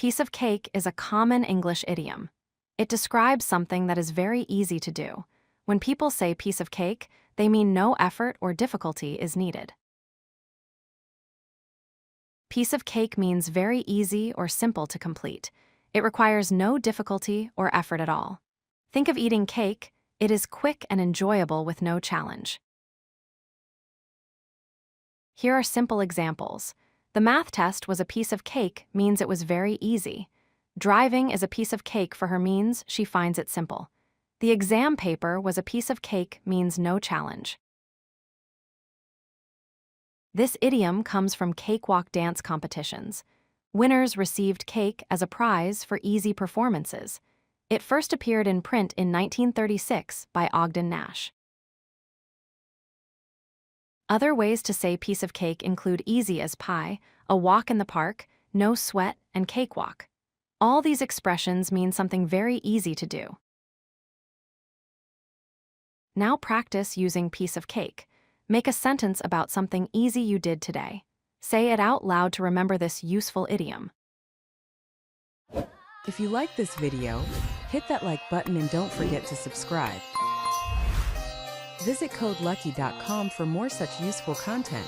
Piece of cake is a common English idiom. It describes something that is very easy to do. When people say piece of cake, they mean no effort or difficulty is needed. Piece of cake means very easy or simple to complete. It requires no difficulty or effort at all. Think of eating cake. It is quick and enjoyable with no challenge. Here are simple examples. The math test was a piece of cake means it was very easy. Driving is a piece of cake for her means she finds it simple. The exam paper was a piece of cake means no challenge. This idiom comes from cakewalk dance competitions. Winners received cake as a prize for easy performances. It first appeared in print in 1936 by Ogden Nash. Other ways to say piece of cake include easy as pie, a walk in the park, no sweat, and cakewalk. All these expressions mean something very easy to do. Now practice using piece of cake. Make a sentence about something easy you did today. Say it out loud to remember this useful idiom. If you like this video, hit that like button and don't forget to subscribe. Visit codelucky.com for more such useful content.